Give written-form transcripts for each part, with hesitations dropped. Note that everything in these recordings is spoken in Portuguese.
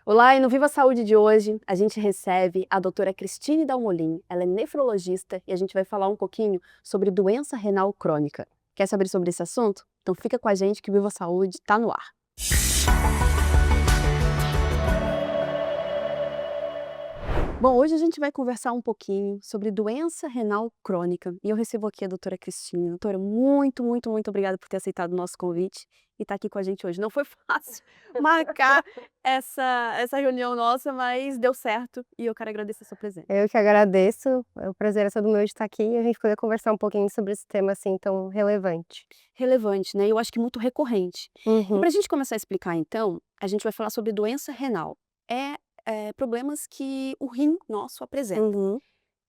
Olá, e no Viva Saúde de hoje, a gente recebe a doutora Cristine Dalmolin. Ela é nefrologista e a gente vai falar um pouquinho sobre doença renal crônica. Quer saber sobre esse assunto? Então fica com a gente que o Viva Saúde está no ar. Bom, hoje a gente vai conversar um pouquinho sobre doença renal crônica. E eu recebo aqui a doutora Cristine. Doutora, muito obrigada por ter aceitado o nosso convite e estar aqui com a gente hoje. Não foi fácil marcar essa reunião nossa, mas deu certo e eu quero agradecer a sua presença. Eu que agradeço, o prazer é todo meu de estar aqui e a gente poder conversar um pouquinho sobre esse tema assim tão relevante. Relevante, né? Eu acho que muito recorrente. E Uhum, para a gente começar a explicar, então, a gente vai falar sobre doença renal. Problemas que o rim nosso apresenta. uhum.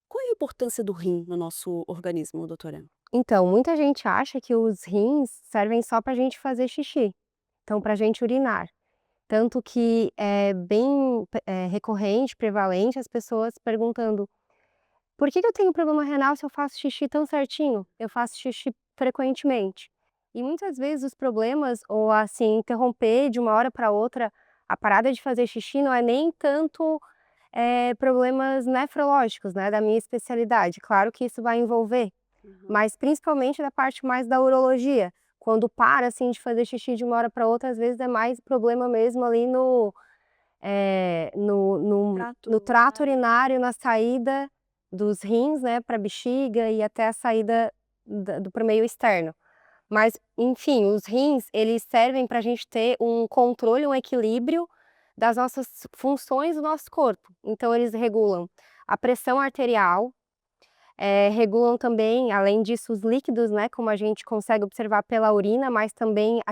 Qual é a importância do rim no nosso organismo, doutora? Então, muita gente acha que os rins servem só para a gente fazer xixi, então para a gente urinar. Tanto que é bem recorrente, prevalente, as pessoas perguntando: por que que eu tenho problema renal se eu faço xixi tão certinho? Eu faço xixi frequentemente. E muitas vezes os problemas, ou assim, interromper de uma hora para outra a parada de fazer xixi não é nem tanto problemas nefrológicos, né, da minha especialidade. Claro que isso vai envolver, Uhum. mas principalmente da parte mais da urologia. Quando para, assim, de fazer xixi de uma hora para outra, às vezes é mais problema mesmo ali Trato no trato urinário. urinário, na saída dos rins, né, para bexiga e até a saída para o meio externo. Mas, enfim, os rins, eles servem para a gente ter um controle, um equilíbrio das nossas funções do nosso corpo. Então eles regulam a pressão arterial, regulam também, além disso, os líquidos, né, como a gente consegue observar pela urina, mas também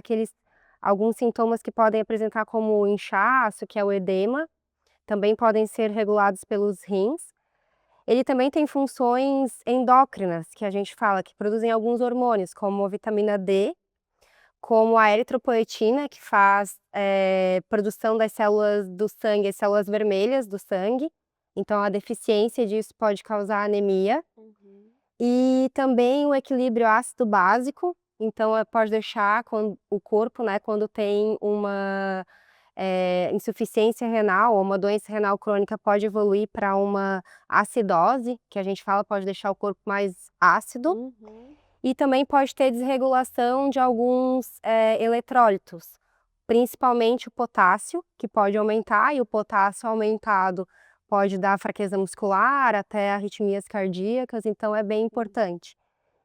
alguns sintomas que podem apresentar como o inchaço, que é o edema, também podem ser regulados pelos rins. Ele também tem funções endócrinas, que a gente fala, que produzem alguns hormônios, como a vitamina D, como a eritropoetina, que faz produção das células do sangue, as células vermelhas do sangue. Então, a deficiência disso pode causar anemia. Uhum. E também o equilíbrio ácido básico, então pode deixar o corpo, né, quando tem uma insuficiência renal ou uma doença renal crônica, pode evoluir para uma acidose, que a gente fala pode deixar o corpo mais ácido, Uhum. e também pode ter desregulação de alguns eletrólitos, principalmente o potássio, que pode aumentar, e o potássio aumentado pode dar fraqueza muscular, até arritmias cardíacas, então é bem importante.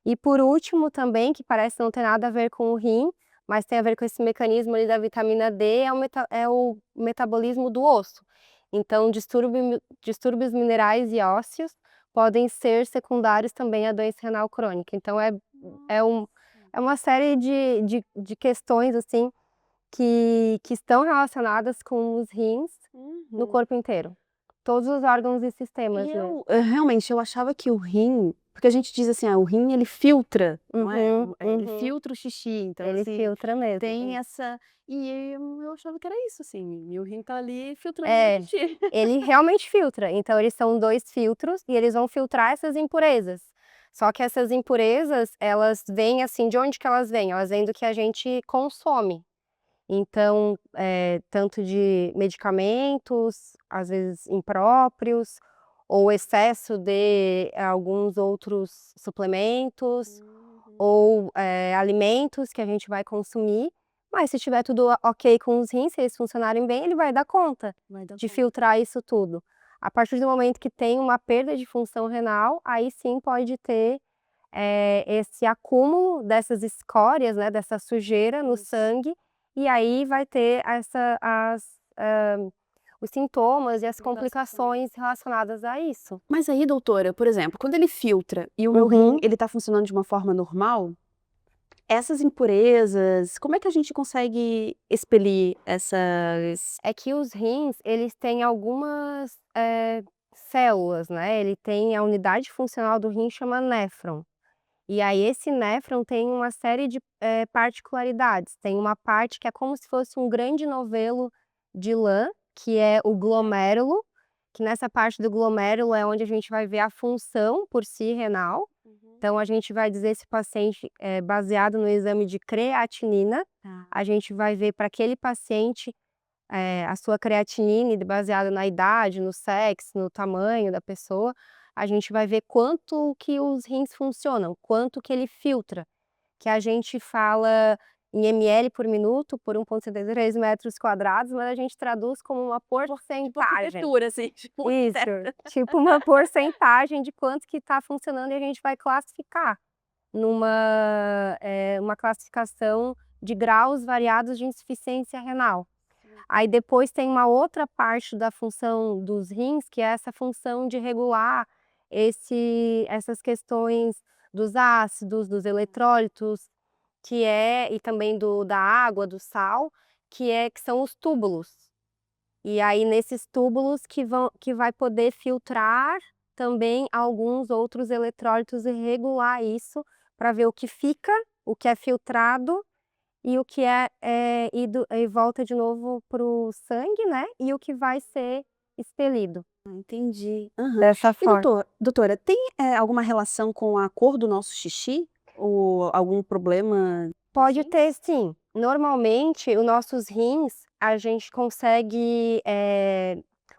E por último também, que parece não ter nada a ver com o rim, mas tem a ver com esse mecanismo ali da vitamina D, é o metabolismo do osso. Então distúrbios minerais e ósseos podem ser secundários também à doença renal crônica. Então é um Nossa. é uma série de questões, assim, que estão relacionadas com os rins no Uhum. corpo inteiro. Todos os órgãos e E sistemas, né. realmente, eu achava que o rim, porque a gente diz assim: o rim ele filtra, não é? Uhum, Ele uhum. filtra o xixi, então Ele assim, filtra mesmo. tem essa e eu achava que era isso, assim, e o rim tá ali filtrando meu É, xixi. ele realmente filtra, então eles são 2 filtros e eles vão filtrar essas impurezas. Só que essas impurezas, elas vêm, assim, de onde que elas vêm? Elas vêm do que a gente consome. Então, tanto de medicamentos, às vezes impróprios, ou excesso de alguns outros suplementos, Uhum. ou, alimentos que a gente vai consumir, mas se tiver tudo ok com os rins, se eles funcionarem bem, ele vai dar conta Vai dar de conta. filtrar isso tudo. A partir do momento que tem uma perda de função renal, aí sim pode ter, esse acúmulo dessas escórias, né, dessa sujeira no Isso. sangue, e aí vai ter os sintomas e as Alterações. complicações relacionadas a isso. Mas aí, doutora, por exemplo, quando ele filtra e o meu rim, Uhum. ele tá funcionando de uma forma normal, essas impurezas, como é que a gente consegue expelir essas. É que os rins, eles têm algumas, células, né, ele tem a unidade funcional do rim chama néfron. E aí esse néfron tem uma série de, particularidades, tem uma parte que é como se fosse um grande novelo de lã, que é o glomérulo, que nessa parte do glomérulo é onde a gente vai ver a função por si renal. Uhum. Então a gente vai dizer se o paciente é baseado no exame de creatinina, Tá. a gente vai ver para aquele paciente a sua creatinina baseada na idade, no sexo, no tamanho da pessoa, a gente vai ver quanto que os rins funcionam, quanto que ele filtra, que a gente fala em ml por minuto, por 1,73 metros quadrados, mas a gente traduz como uma Tipo porcentagem. arquitetura, assim, tipo Isso, tipo uma porcentagem de quanto que está funcionando e a gente vai classificar uma classificação de graus variados de insuficiência renal. Aí depois tem uma outra parte da função dos rins, que é essa função de regular essas questões dos ácidos, dos eletrólitos, e também da água, do sal, que são os túbulos. E aí nesses túbulos que vai poder filtrar também alguns outros eletrólitos e regular isso para ver o que fica, o que é filtrado e o que ido e volta de novo para o sangue, né, e o que vai ser expelido. Entendi. Aham. Dessa E forma. doutora, tem, alguma relação com a cor do nosso xixi? Ou algum problema nos Pode rins? ter sim. Normalmente, os nossos rins, a gente consegue,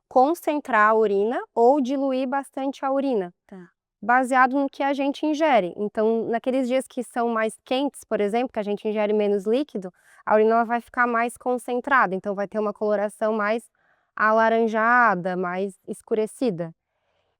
concentrar a urina ou diluir bastante a urina, Tá. baseado no que a gente ingere. Então, naqueles dias que são mais quentes, por exemplo, que a gente ingere menos líquido, a urina ela vai ficar mais concentrada, então vai ter uma coloração mais alaranjada, mais escurecida.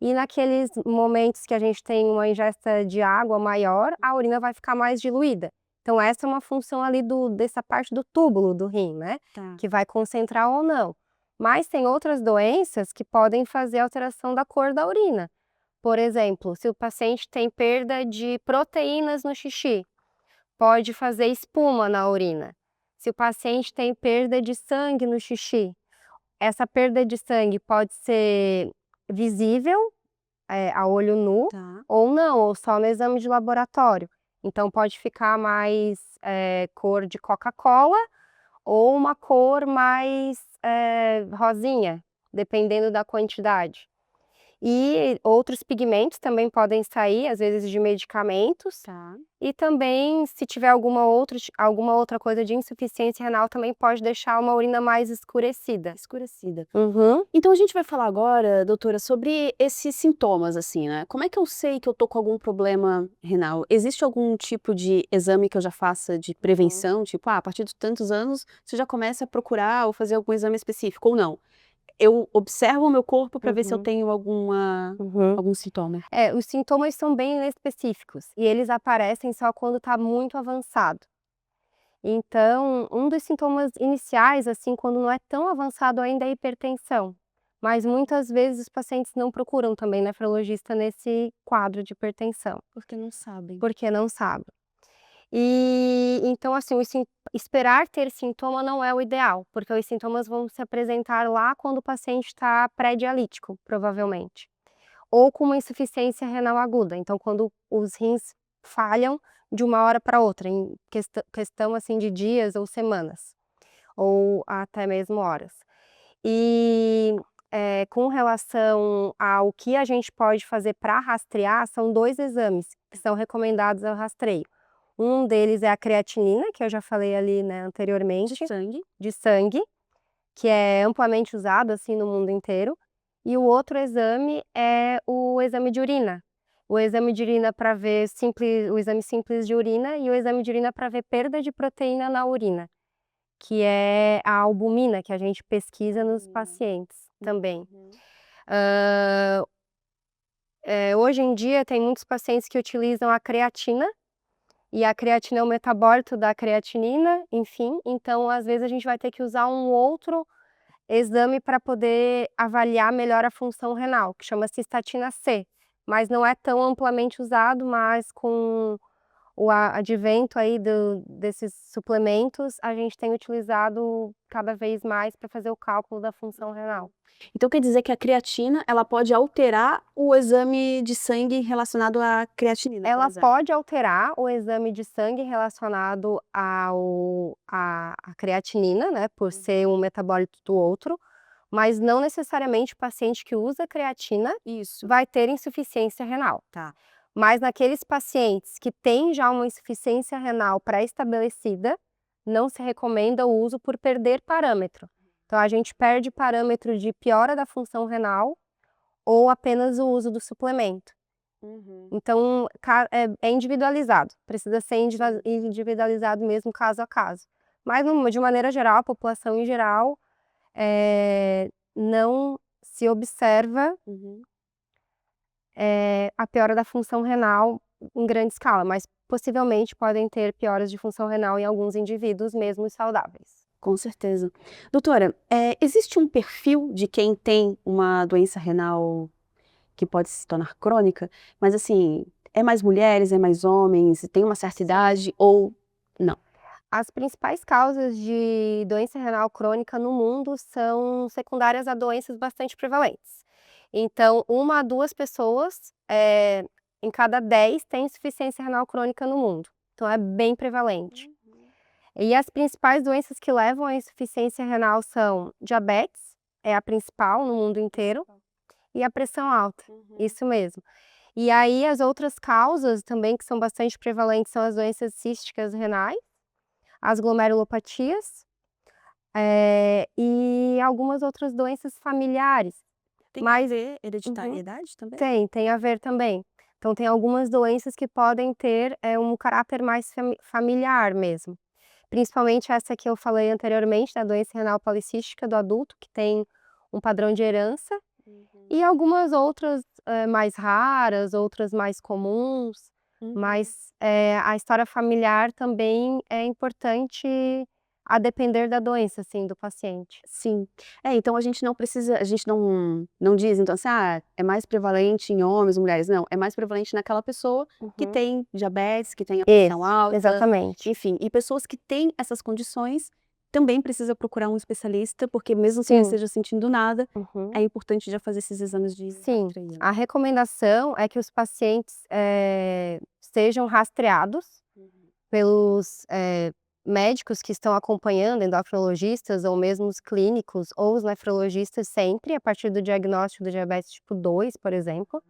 E naqueles momentos que a gente tem uma ingesta de água maior, a urina vai ficar mais diluída. Então essa é uma função ali dessa parte do túbulo do rim, né, Tá. que vai concentrar ou não. Mas tem outras doenças que podem fazer alteração da cor da urina. Por exemplo, se o paciente tem perda de proteínas no xixi, pode fazer espuma na urina. Se o paciente tem perda de sangue no xixi, essa perda de sangue pode ser visível, a olho nu, Tá. ou não, ou só no exame de laboratório. Então pode ficar mais cor de Coca-Cola ou uma cor mais rosinha, dependendo da quantidade. E outros pigmentos também podem sair, às vezes de medicamentos, Tá. e também se tiver alguma outra coisa de insuficiência renal também pode deixar uma urina mais escurecida. Escurecida. Uhum. Então a gente vai falar agora, doutora, sobre esses sintomas, assim, né. Como é que eu sei que eu tô com algum problema renal? Existe algum tipo de exame que eu já faça de prevenção? Tipo, a partir de tantos anos, você já começa a procurar ou fazer algum exame específico, ou não? Eu observo o meu corpo para ver se eu Uhum. tenho Uhum. algum sintoma. Os sintomas são bem específicos e eles aparecem só quando está muito avançado. Então, um dos sintomas iniciais, assim, quando não é tão avançado ainda, é a hipertensão. Mas muitas vezes os pacientes não procuram também nefrologista nesse quadro de hipertensão, Porque não sabem. porque não sabem. E então, assim, esperar ter sintoma não é o ideal, porque os sintomas vão se apresentar lá quando o paciente está pré-dialítico, provavelmente. Ou com uma insuficiência renal aguda, então quando os rins falham de uma hora para outra, em questão assim de dias ou semanas, ou até mesmo horas. E, com relação ao que a gente pode fazer para rastrear, são 2 exames que são recomendados ao rastreio. Um deles é a creatinina, que eu já falei ali, né, anteriormente, de sangue, que é amplamente usado, assim, no mundo inteiro. E o outro exame é o exame de urina. O exame de urina para ver o exame simples de urina e o exame de urina para ver perda de proteína na urina, que é a albumina que a gente pesquisa nos pacientes também. Hã, Hoje em dia tem muitos pacientes que utilizam a creatina, e a creatina é o metabólito da creatinina, enfim, então às vezes a gente vai ter que usar um outro exame para poder avaliar melhor a função renal, que chama cistatina C, mas não é tão amplamente usado, mas com o advento aí desses suplementos, a gente tem utilizado cada vez mais para fazer o cálculo da função renal. Então quer dizer que a creatina, ela pode alterar o exame de sangue relacionado à creatinina, por Ela exemplo? pode alterar o exame de sangue relacionado à creatinina, né, por ser um metabólito do outro, mas não necessariamente o paciente que usa creatina Isso. vai ter insuficiência renal. Tá. Mas naqueles pacientes que têm já uma insuficiência renal pré-estabelecida, não se recomenda o uso por perder parâmetro. Então a gente perde parâmetro de piora da função renal ou apenas o uso do suplemento. Então é individualizado, precisa ser individualizado mesmo caso a caso. Mas de maneira geral, a população em geral, não se observa a piora da função renal em grande escala, mas possivelmente podem ter pioras de função renal em alguns indivíduos, mesmo saudáveis. Com certeza. Doutora, existe um perfil de quem tem uma doença renal que pode se tornar crônica, mas assim, é mais mulheres, é mais homens, tem uma certa idade ou não? As principais causas de doença renal crônica no mundo são secundárias a doenças bastante prevalentes. Então, 1 a 2 pessoas, em cada 10 tem insuficiência renal crônica no mundo. Então é bem prevalente. E as principais doenças que levam à insuficiência renal são diabetes, é a principal no mundo inteiro, e a pressão alta, isso mesmo. E aí as outras causas também que são bastante prevalentes são as doenças císticas renais, as glomerulopatias, e algumas outras doenças familiares. Tem Mas a ver hereditariedade também? tem a ver também. Então tem algumas doenças que podem ter, um caráter mais familiar mesmo. Principalmente essa que eu falei anteriormente, da doença renal policística do adulto, que tem um padrão de herança, e algumas outras, mais raras, outras mais comuns, mas, a história familiar também é importante a depender da doença, assim, do paciente. Sim. Então a gente não precisa, a gente não diz então assim: "Ah, é mais prevalente em homens ou mulheres", não, é mais prevalente naquela pessoa que tem diabetes, que tem a pressão alta, Exatamente. enfim, e pessoas que têm essas condições também precisa procurar um especialista, porque mesmo que não esteja sentindo nada, é importante já fazer esses exames de Sim, rastreio, né? a recomendação é que os pacientes, sejam rastreados pelos, médicos que estão acompanhando, endocrinologistas ou mesmo os clínicos ou os nefrologistas sempre, a partir do diagnóstico do diabetes tipo 2, por exemplo,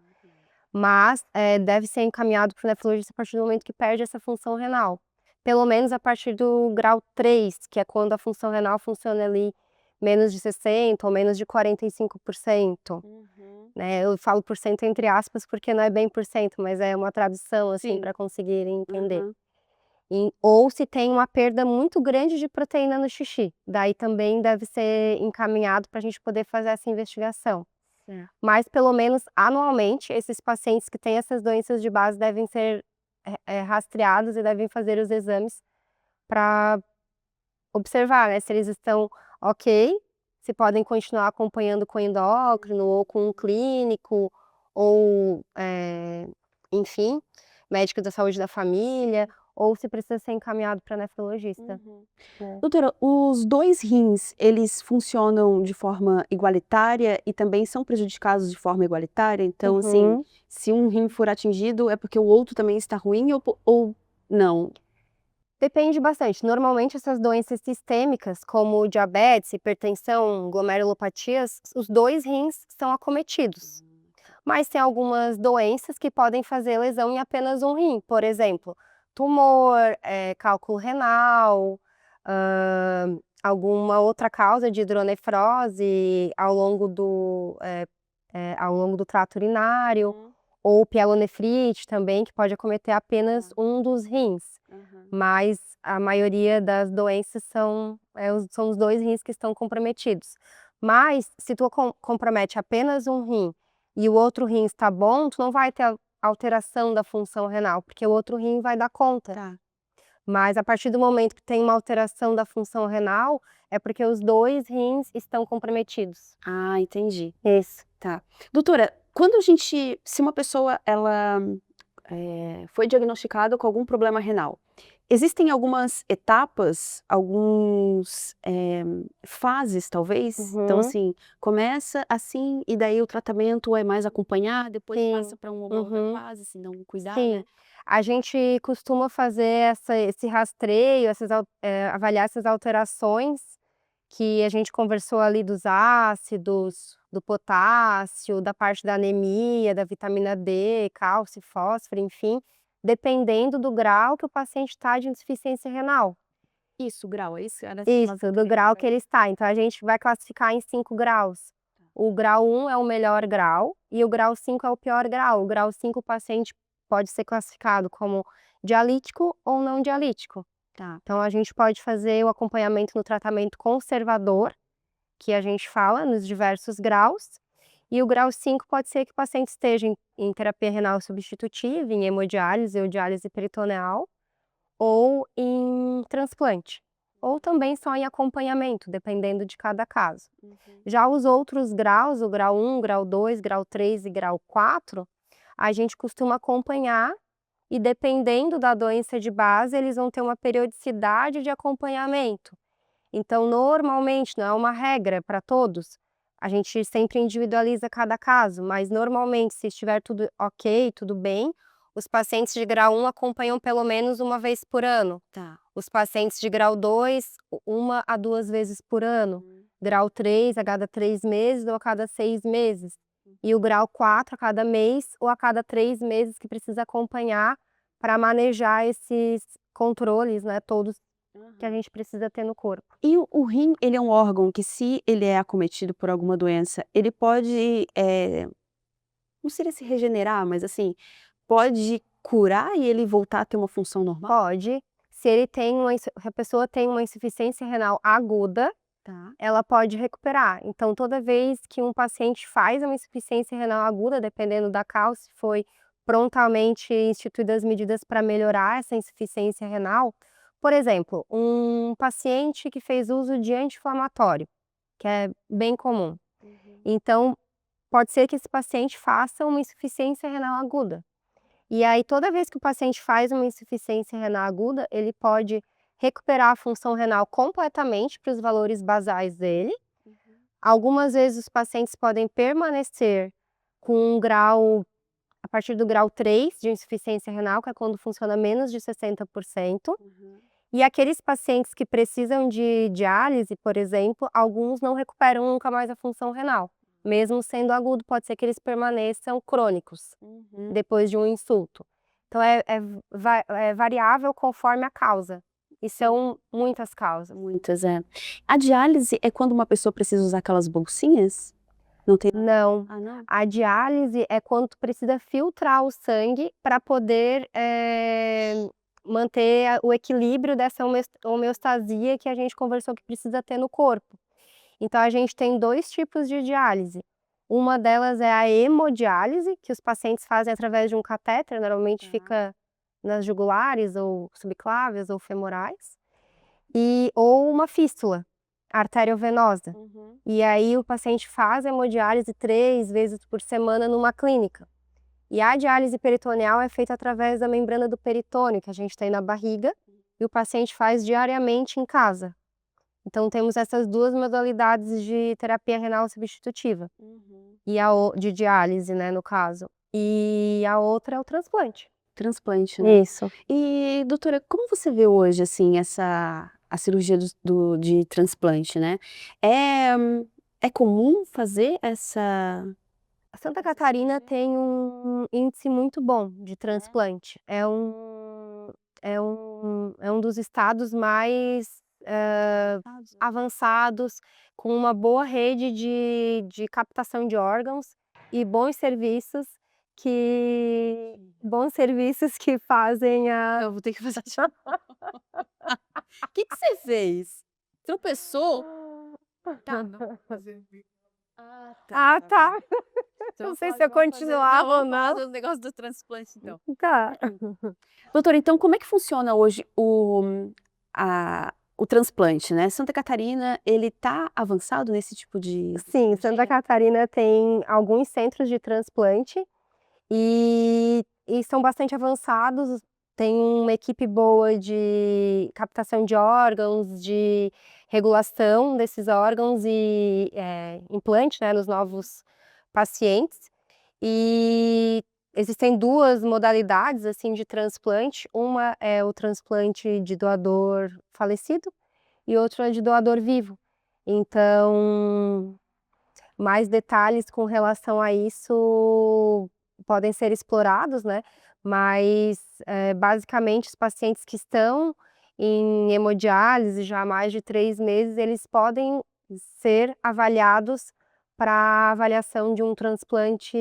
mas, deve ser encaminhado para o nefrologista a partir do momento que perde essa função renal. Pelo menos a partir do grau 3, que é quando a função renal funciona ali menos de 60 ou menos de 45%. Né, eu falo por cento entre aspas, porque não é bem por cento, mas é uma tradução, assim, para conseguirem entender. Ou se tem uma perda muito grande de proteína no xixi, daí também deve ser encaminhado para a gente poder fazer essa investigação. Mas pelo menos anualmente, esses pacientes que têm essas doenças de base devem ser, rastreados e devem fazer os exames para observar, né, se eles estão ok, se podem continuar acompanhando com endócrino ou com um clínico ou, enfim, médico da saúde da família, ou se precisa ser encaminhado para nefrologista. Né. Doutora, os 2 rins, eles funcionam de forma igualitária e também são prejudicados de forma igualitária? Então, assim, se um rim for atingido, é porque o outro também está ruim ou não? Depende bastante. Normalmente essas doenças sistêmicas, como diabetes, hipertensão, glomerulopatias, os 2 rins são acometidos. Mas tem algumas doenças que podem fazer lesão em apenas um rim, por exemplo, tumor, cálculo renal, alguma outra causa de hidronefrose ao longo do trato urinário, ou pielonefrite também, que pode acometer apenas um dos rins. Mas a maioria das doenças são os 2 rins que estão comprometidos. Mas se tu compromete apenas um rim e o outro rim está bom, tu não vai ter alteração da função renal, porque o outro rim vai dar conta. Tá. Mas a partir do momento que tem uma alteração da função renal, é porque os 2 rins estão comprometidos. Ah, entendi. Isso. Tá. Doutora, se uma pessoa ela, foi diagnosticada com algum problema renal, existem algumas etapas, fases talvez? Então assim, começa assim e daí o tratamento é mais acompanhar, depois passa para uma outra fase, se não cuidar, né? A gente costuma fazer esse rastreio, avaliar essas alterações que a gente conversou ali dos ácidos, do potássio, da parte da anemia, da vitamina D, cálcio, fósforo, enfim, dependendo do grau que o paciente está de insuficiência renal. Isso, o grau, é isso? Era Isso, do grau que ele está. Então a gente vai classificar em 5 graus. O grau 1 é o melhor grau e o grau 5 é o pior grau. O grau 5 o paciente pode ser classificado como dialítico ou não dialítico. Tá. Então a gente pode fazer o acompanhamento no tratamento conservador, que a gente fala nos diversos graus, e o grau 5 pode ser que o paciente esteja em terapia renal substitutiva, em hemodiálise ou diálise peritoneal, ou em transplante, ou também só em acompanhamento, dependendo de cada caso. Já os outros graus, o grau 1, grau 2, grau 3 e grau 4, a gente costuma acompanhar e dependendo da doença de base, eles vão ter uma periodicidade de acompanhamento. Então, normalmente, não é uma regra para todos, a gente sempre individualiza cada caso, mas normalmente, se estiver tudo ok, tudo bem, os pacientes de grau 1 acompanham pelo menos uma vez por ano. Tá. Os pacientes de grau 2, 1 a 2 vezes por ano. Grau 3, a cada 3 meses ou a cada 6 meses. E o grau 4, a cada mês ou a cada 3 meses que precisa acompanhar para manejar esses controles, né, todos que a gente precisa ter no corpo. E o rim, ele é um órgão que se ele é acometido por alguma doença, ele pode, não seria se regenerar, mas assim, pode curar e ele voltar a ter uma função normal? Pode, se ele tem se a pessoa tem uma insuficiência renal aguda, Tá. ela pode recuperar. Então, toda vez que um paciente faz uma insuficiência renal aguda, dependendo da causa, se foi prontamente instituídas medidas para melhorar essa insuficiência renal. Por exemplo, um paciente que fez uso de anti-inflamatório, que é bem comum. Então, pode ser que esse paciente faça uma insuficiência renal aguda. E aí, toda vez que o paciente faz uma insuficiência renal aguda, ele pode recuperar a função renal completamente para os valores basais dele. Algumas vezes os pacientes podem permanecer com um grau, a partir do grau 3 de insuficiência renal, que é quando funciona menos de 60%. E aqueles pacientes que precisam de diálise, por exemplo, alguns não recuperam nunca mais a função renal. Mesmo sendo agudo, pode ser que eles permaneçam crônicos depois de um insulto. Então é variável conforme a causa. E são muitas causas. Muitas, é. A diálise é quando uma pessoa precisa usar aquelas bolsinhas? Não tem nada. Não. Ah, não? A diálise é quando tu precisa filtrar o sangue para poder manter o equilíbrio dessa homeostasia que a gente conversou que precisa ter no corpo. Então a gente tem 2 tipos de diálise. Uma delas é a hemodiálise, que os pacientes fazem através de um catéter, normalmente fica nas jugulares ou subclávias ou femorais, ou uma fístula arteriovenosa. E aí o paciente faz a hemodiálise 3 vezes por semana numa clínica. E a diálise peritoneal é feita através da membrana do peritônio, que a gente tem na barriga, e o paciente faz diariamente em casa. Então temos essas 2 modalidades de terapia renal substitutiva, e de diálise, né, no caso. E a outra é o transplante. Transplante, né? Isso. E doutora, como você vê hoje, assim, a cirurgia de transplante, né? É comum fazer essa... Santa Catarina tem um índice muito bom de transplante. É um dos estados mais avançados, com uma boa rede de captação de órgãos e bons serviços que fazem a... Eu vou ter que fazer... O que você fez? Tropeçou? Tá, não. Ah, tá. Então Não sei se eu continuava ou vamos falar não. do negócio do transplante, então. Tá. Doutora, então como é que funciona hoje o transplante, né? Santa Catarina, ele tá avançado nesse tipo de Sim, Santa cirurgia? Catarina tem alguns centros de transplante e são bastante avançados. Tem uma equipe boa de captação de órgãos, de regulação desses órgãos e implante, né, nos novos pacientes. E existem 2 modalidades assim de transplante. Uma é o transplante de doador falecido e outra é de doador vivo. Então, mais detalhes com relação a isso podem ser explorados, né? Mas basicamente os pacientes que estão em hemodiálise já há mais de 3 meses, eles podem ser avaliados para avaliação de um transplante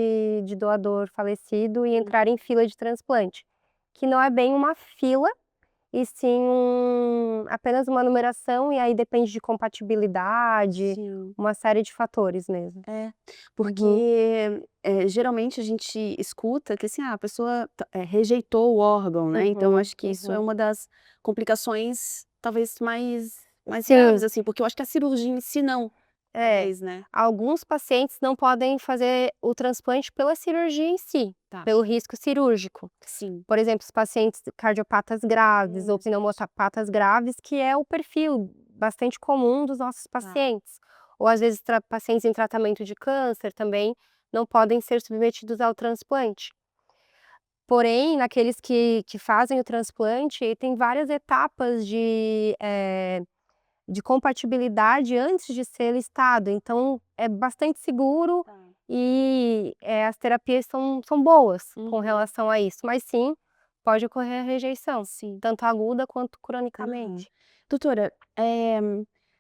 de doador falecido e entrar em fila de transplante, que não é bem uma fila, e sim apenas uma numeração, e aí depende de compatibilidade, Sim. uma série de fatores mesmo. É, Uhum, porque, geralmente a gente escuta que, assim, a pessoa rejeitou o órgão, né, então eu uhum, acho que isso é uhum. uma das complicações talvez mais graves, Sim, assim, porque eu acho que a cirurgia em si não, é. talvez, né. Alguns pacientes não podem fazer o transplante pela cirurgia em si, Tá, pelo risco cirúrgico. sim. Por exemplo, os pacientes cardiopatas graves ou Exato. pneumopatas graves, que é o perfil bastante comum dos nossos Tá. pacientes. Ou às vezes pacientes em tratamento de câncer também não podem ser submetidos ao transplante. Porém, naqueles que fazem o transplante, tem várias etapas de compatibilidade antes de ser listado, então é bastante seguro Tá. e, as terapias são boas com Uhum. relação a isso, mas sim, pode ocorrer a rejeição, Sim. tanto aguda quanto Aham. cronicamente. Doutora,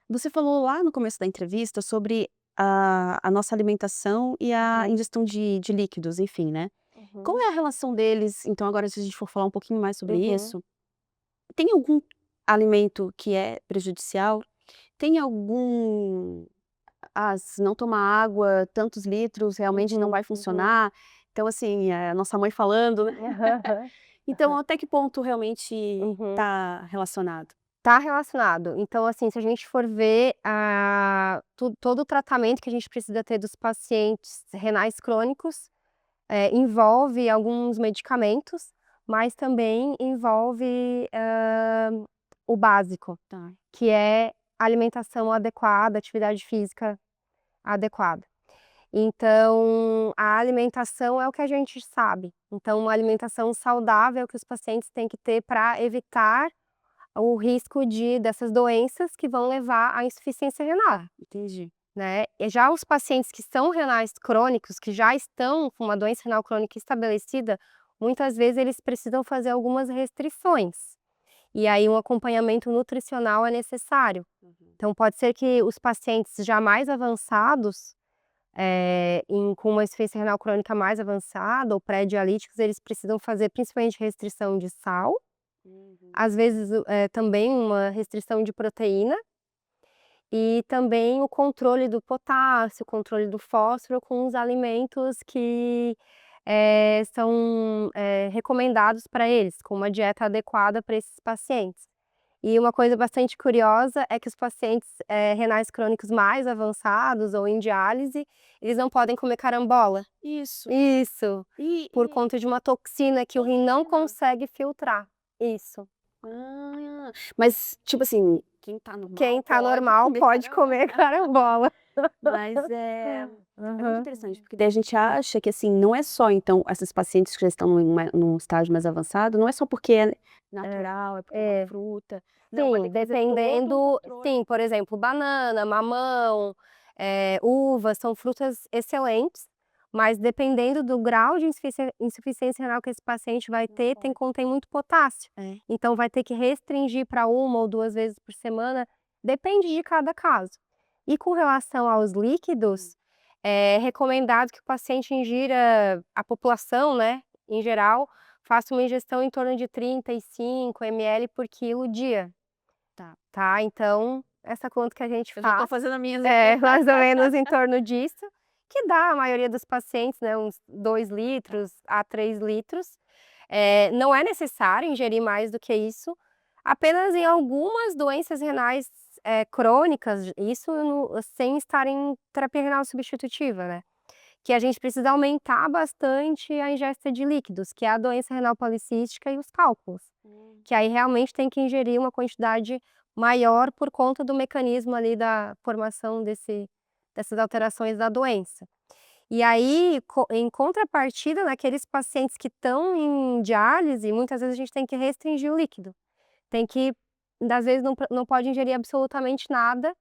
você falou lá no começo da entrevista sobre a nossa alimentação e a Uhum, ingestão de líquidos, enfim, né. Qual uhum, é a relação deles então agora se a gente for falar um pouquinho mais sobre uhum, isso, tem algum alimento que é prejudicial? Tem algum se não tomar água tantos litros realmente não uhum, vai uhum. funcionar, então assim, a nossa mãe falando, né. Então até que ponto realmente Uhum. está relacionado? Tá relacionado. Então, assim, se a gente for ver todo o tratamento que a gente precisa ter dos pacientes renais crônicos, envolve alguns medicamentos, mas também envolve, o básico, Tá. que é alimentação adequada, atividade física adequada. Então, a alimentação é o que a gente sabe. Então, uma alimentação saudável que os pacientes têm que ter para evitar o risco dessas doenças que vão levar à insuficiência renal, Entendi. né. E já os pacientes que são renais crônicos, que já estão com uma doença renal crônica estabelecida, muitas vezes eles precisam fazer algumas restrições, e aí um acompanhamento nutricional é necessário. Uhum. Então pode ser que os pacientes já mais avançados, com uma insuficiência renal crônica mais avançada ou pré-dialíticos, eles precisam fazer principalmente restrição de sal, Uhum. às vezes, também uma restrição de proteína, e também o controle do potássio, o controle do fósforo com os alimentos que, são, recomendados para eles, com uma dieta adequada para esses pacientes. E uma coisa bastante curiosa é que os pacientes, renais crônicos mais avançados ou em diálise, eles não podem comer carambola. Isso. Isso, por E conta de uma toxina que o rim não toxina? consegue filtrar. Isso. Mas, tipo assim, quem tá Quem normal tá pode normal comer pode comer carambola. carambola. Mas é muito Aham. interessante, porque daí a gente acha que, assim, não é só então essas pacientes que já estão num estágio mais avançado, não é só porque é É, natural, é porque é uma é. fruta, não, vai ter Sim, que fazer todo um dependendo controle. sim, por exemplo, banana, mamão, uva, são frutas excelentes, mas dependendo do grau de insuficiência renal que esse paciente vai Não ter, pode. contém muito potássio. É. Então vai ter que restringir para 1 ou 2 vezes por semana, depende de cada caso. E com relação aos Hum. líquidos, é recomendado que o paciente ingira, a população, né, em geral, faça uma ingestão em torno de 35 ml por quilo dia. Tá. Tá, então, essa conta que a gente Eu já tô faz fazendo as minhas aqui. é mais ou menos em torno disso, que dá a maioria dos pacientes, né, uns 2 Tá. litros a 3 litros. Não é necessário ingerir mais do que isso, apenas em algumas doenças renais, crônicas, isso sem estar em terapia renal substitutiva, né, que a gente precisa aumentar bastante a ingesta de líquidos, que é a doença renal policística e os cálculos. Hum. Que aí realmente tem que ingerir uma quantidade maior por conta do mecanismo ali da formação dessas alterações da doença. E aí, em contrapartida, naqueles pacientes que estão em diálise, muitas vezes a gente tem que restringir o líquido. Tem que às vezes não pode ingerir absolutamente nada,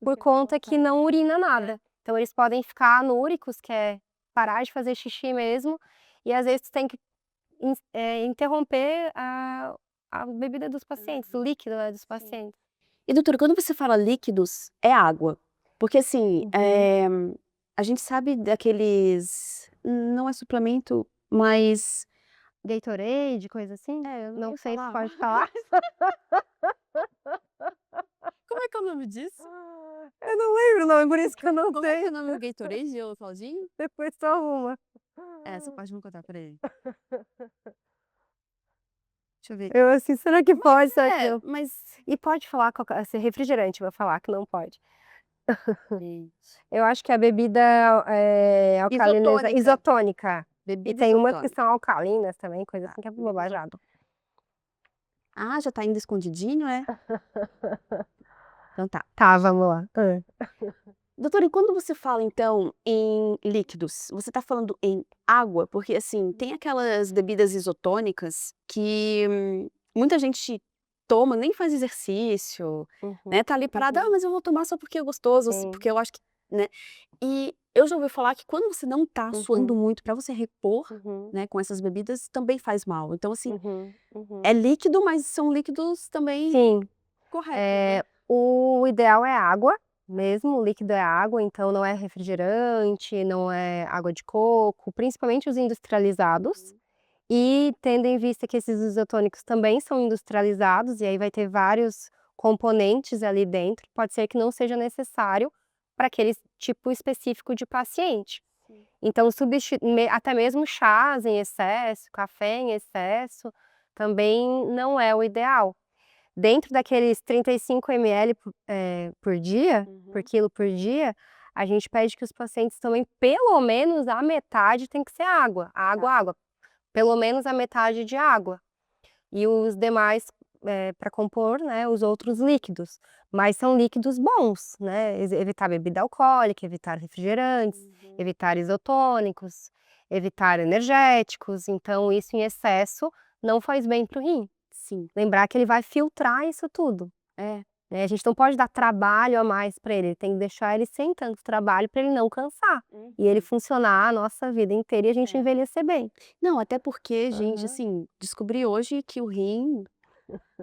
por Porque não conta que consegue. não urina É. nada. Então eles podem ficar anúricos, que é parar de fazer xixi mesmo, e às vezes tem que interromper a a bebida dos pacientes, o líquido, né, dos Sim. pacientes. E doutora, quando você fala líquidos, é água? Porque assim, a gente sabe daqueles não é suplemento, mas Gatorade, coisa assim? eu não Não ia sei se falar. pode falar. Como é que é o nome disso? Eu não lembro o nome, por isso que eu não Como é que é o sei. nome do Gatorade ou Claudinho? Depois tu arruma. Você pode me contar, espera aí. Deixa eu ver. Eu assim, será que pode? Será que É, não? mas E pode falar ser refrigerante, vou falar que não pode. gente, Eu acho que a bebida, alcaliniza isotônica, isotônica. E bebida tem umas que isotônica. são alcalinas também, coisa Tá, assim que é bebida bobajada. isotônica. Ah, já tá indo escondidinho, é? Então tá. Tá, vamos lá. Doutora, e quando você fala então em líquidos, você tá falando em água? Porque assim, tem aquelas bebidas isotônicas que muita gente toma, nem faz exercício, Uhum, né, tá ali parada: "Ah, mas eu vou tomar só porque é gostoso, assim, sim. porque eu acho que", né. E eu já ouvi falar que quando você não tá suando Uhum, muito pra você repor, uhum, né, com essas bebidas, também faz mal. Então assim, uhum, uhum. é líquido, mas são líquidos também Sim, corretos, né? o ideal é água mesmo, o líquido é água, então não é refrigerante, não é água de coco, principalmente os industrializados. Uhum. E tendo em vista que esses isotônicos também são industrializados, e aí vai ter vários componentes ali dentro, pode ser que não seja necessário para aquele tipo específico de paciente. Sim. Então até mesmo chás em excesso, café em excesso, também não é o ideal. Dentro daqueles 35 ml por dia, por Uhum. quilo por dia, a gente pede que os pacientes tomem pelo menos a metade tem que ser água, água, Tá. água, pelo menos a metade de água. E os demais, pra compor, né, os outros líquidos. Mas são líquidos bons, né, evitar bebida alcoólica, evitar refrigerantes, Uhum. evitar isotônicos, evitar energéticos, então isso em excesso não faz bem para o rim. Sim. Lembrar que ele vai filtrar isso tudo, É. né, a gente não pode dar trabalho a mais para ele, tem que deixar ele sem tanto trabalho para ele não cansar, e ele Uhum. funcionar a nossa vida inteira e a gente É. envelhecer bem. Não, até porque, gente, Aham. assim, descobri hoje que o rim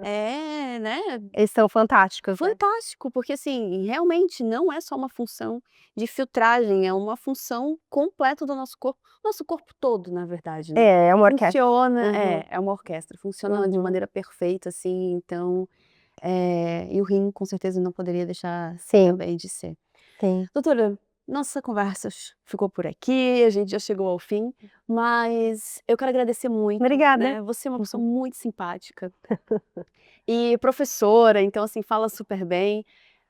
é, né, Eles são fantásticos, né. fantástico, porque, assim, realmente não é só uma função de filtragem, é uma função completa do nosso corpo todo, na verdade, né. É uma orquestra. Funciona Uhum, é uma orquestra, funciona de uhum. maneira perfeita, assim, então, e o rim com certeza não poderia deixar Sim, também de ser. sim. Doutora, nossa conversa ficou por aqui, a gente já chegou ao fim, mas eu quero agradecer muito, Obrigada. né, você é uma pessoa Uhum. muito simpática e professora, então, assim, fala super bem,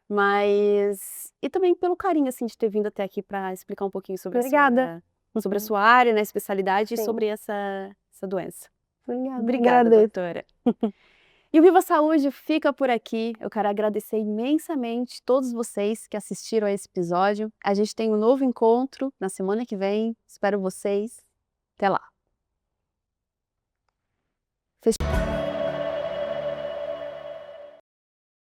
mas e também pelo carinho, assim, de ter vindo até aqui para explicar um pouquinho Obrigada. sobre a Uhum. sua área, né, especialidade e Sim, sobre essa doença. obrigada, Obrigada, agradeço. doutora. E o Viva Saúde fica por aqui. Eu quero agradecer imensamente todos vocês que assistiram a esse episódio. A gente tem um novo encontro na semana que vem. Espero vocês. Até lá.